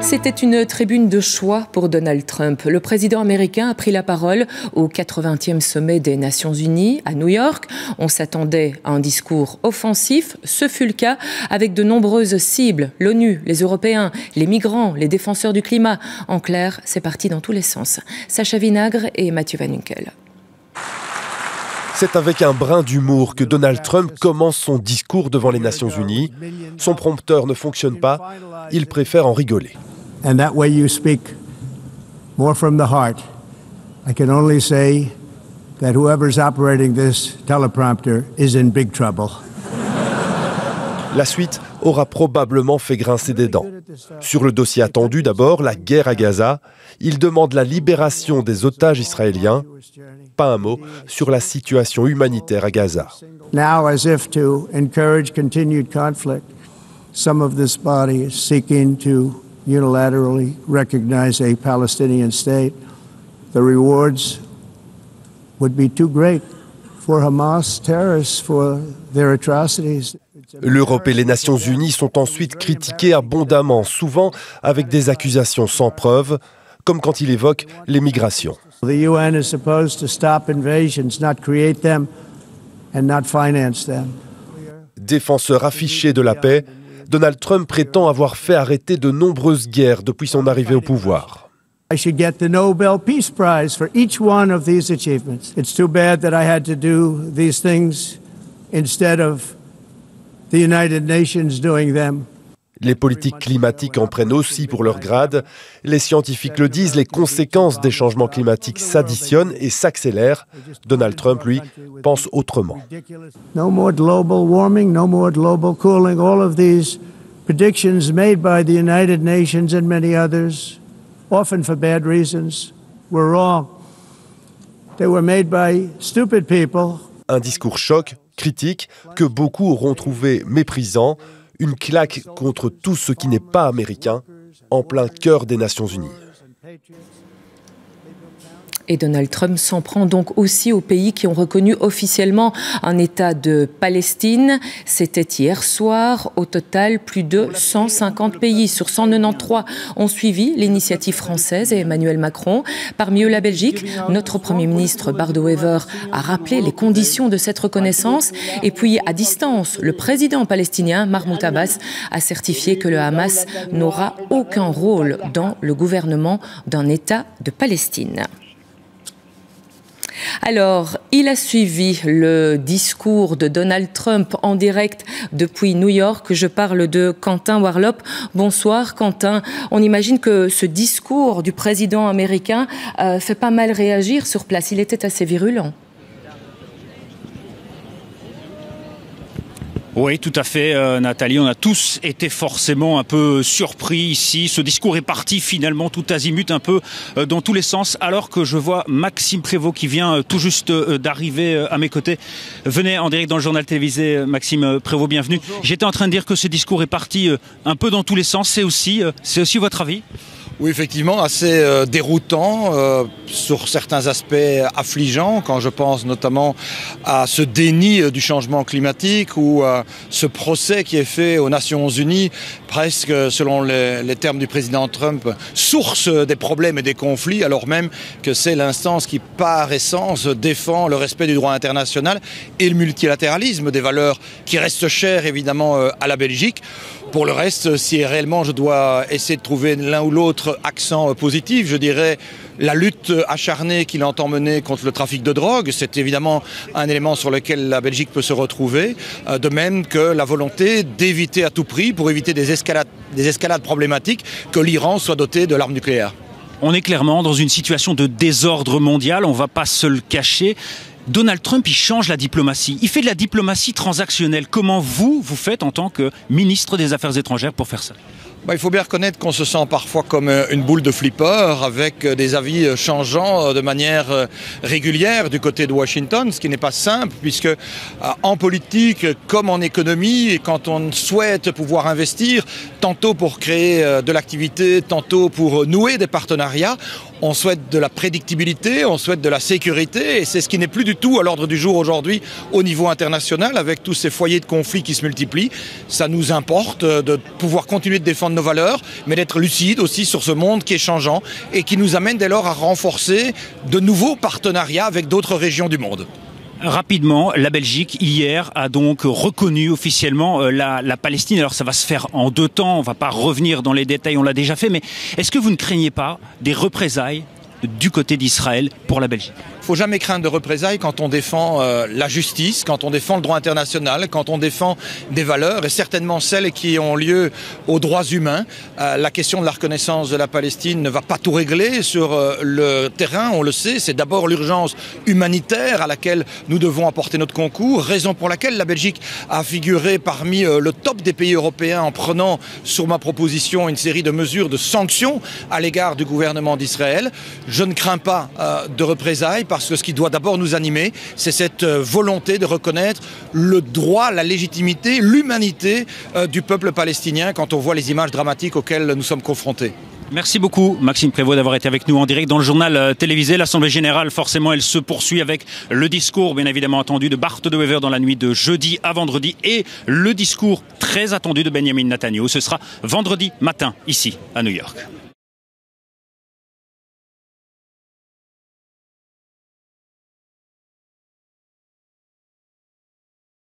C'était une tribune de choix pour Donald Trump. Le président américain a pris la parole au 80e sommet des Nations Unies à New York. On s'attendait à un discours offensif. Ce fut le cas avec de nombreuses cibles. L'ONU, les Européens, les migrants, les défenseurs du climat. En clair, c'est parti dans tous les sens. Sacha Vinagre et Mathieu Van Unkel. C'est avec un brin d'humour que Donald Trump commence son discours devant les Nations Unies. Son prompteur ne fonctionne pas, il préfère en rigoler. And that way you speak more from the heart. I can only say that whoever's operating this teleprompter is in big trouble. La suite aura probablement fait grincer des dents. Sur le dossier attendu d'abord, la guerre à Gaza, il demande la libération des otages israéliens. Pas un mot sur la situation humanitaire à Gaza. Now, as if to encourage continued conflict, some of this body is seeking to unilaterally recognize a Palestinian state. The rewards would be too great for Hamas terrorists for their atrocities. L'Europe et les Nations Unies sont ensuite critiquées abondamment, souvent avec des accusations sans preuve, comme quand il évoque les migrations. The UN is supposed to stop invasions, not create them and not finance them. Défenseur affiché de la paix, Donald Trump prétend avoir fait arrêter de nombreuses guerres depuis son arrivée au pouvoir. I should get the Nobel Peace Prize for each one of these achievements. It's too bad that I had to do these things instead of the United Nations doing them. Les politiques climatiques en prennent aussi pour leur grade. Les scientifiques le disent, les conséquences des changements climatiques s'additionnent et s'accélèrent. Donald Trump, lui, pense autrement. No more global warming, no more global cooling. All of these predictions made by the United Nations and many others, often for bad reasons, were wrong. They were made by stupid people. Un discours choc, critique, que beaucoup auront trouvé méprisant. Une claque contre tout ce qui n'est pas américain, en plein cœur des Nations Unies. Et Donald Trump s'en prend donc aussi aux pays qui ont reconnu officiellement un État de Palestine. C'était hier soir. Au total, plus de 150 pays sur 193 ont suivi l'initiative française et Emmanuel Macron. Parmi eux, la Belgique. Notre Premier ministre Bart De Wever a rappelé les conditions de cette reconnaissance. Et puis, à distance, le président palestinien Mahmoud Abbas a certifié que le Hamas n'aura aucun rôle dans le gouvernement d'un État de Palestine. Alors, il a suivi le discours de Donald Trump en direct depuis New York. Je parle de Quentin Warlop. Bonsoir Quentin. On imagine que ce discours du président américain fait pas mal réagir sur place. Il était assez virulent. Oui, tout à fait, Nathalie. On a tous été forcément un peu surpris ici. Ce discours est parti finalement tout azimut, un peu dans tous les sens, alors que je vois Maxime Prévost qui vient tout juste d'arriver à mes côtés. Venez en direct dans le journal télévisé, Maxime Prévost, bienvenue. J'étais en train de dire que ce discours est parti un peu dans tous les sens. C'est aussi votre avis ? Oui, effectivement, assez déroutant, sur certains aspects affligeants, quand je pense notamment à ce déni du changement climatique ou à ce procès qui est fait aux Nations Unies, presque selon les termes du président Trump, source des problèmes et des conflits, alors même que c'est l'instance qui, par essence, défend le respect du droit international et le multilatéralisme, des valeurs qui restent chères évidemment à la Belgique. Pour le reste, si réellement je dois essayer de trouver l'un ou l'autre accent positif, je dirais la lutte acharnée qu'il entend mener contre le trafic de drogue. C'est évidemment un élément sur lequel la Belgique peut se retrouver. De même que la volonté d'éviter à tout prix, pour éviter des escalades problématiques, que l'Iran soit doté de l'arme nucléaire. On est clairement dans une situation de désordre mondial, on ne va pas se le cacher. Donald Trump, il change la diplomatie. Il fait de la diplomatie transactionnelle. Comment vous faites en tant que ministre des Affaires étrangères pour faire ça ? Il faut bien reconnaître qu'on se sent parfois comme une boule de flipper avec des avis changeants de manière régulière du côté de Washington, ce qui n'est pas simple puisque en politique comme en économie, quand on souhaite pouvoir investir, tantôt pour créer de l'activité, tantôt pour nouer des partenariats, On souhaite de la prédictibilité, on souhaite de la sécurité, et c'est ce qui n'est plus du tout à l'ordre du jour aujourd'hui au niveau international, avec tous ces foyers de conflits qui se multiplient. Ça nous importe de pouvoir continuer de défendre nos valeurs, mais d'être lucide aussi sur ce monde qui est changeant et qui nous amène dès lors à renforcer de nouveaux partenariats avec d'autres régions du monde. Rapidement, la Belgique, hier, a donc reconnu officiellement la Palestine. Alors ça va se faire en 2 temps, on ne va pas revenir dans les détails, on l'a déjà fait, mais est-ce que vous ne craignez pas des représailles du côté d'Israël pour la Belgique? Il ne faut jamais craindre de représailles quand on défend la justice, quand on défend le droit international, quand on défend des valeurs, et certainement celles qui ont lieu aux droits humains. La question de la reconnaissance de la Palestine ne va pas tout régler sur le terrain, on le sait. C'est d'abord l'urgence humanitaire à laquelle nous devons apporter notre concours, raison pour laquelle la Belgique a figuré parmi le top des pays européens en prenant, sur ma proposition, une série de mesures de sanctions à l'égard du gouvernement d'Israël. Je ne crains pas de représailles, parce que ce qui doit d'abord nous animer, c'est cette volonté de reconnaître le droit, la légitimité, l'humanité du peuple palestinien quand on voit les images dramatiques auxquelles nous sommes confrontés. Merci beaucoup Maxime Prévost d'avoir été avec nous en direct dans le journal télévisé. L'Assemblée générale, forcément, elle se poursuit avec le discours, bien évidemment attendu, de Bart De Wever dans la nuit de jeudi à vendredi, et le discours très attendu de Benjamin Netanyahu. Ce sera vendredi matin, ici, à New York.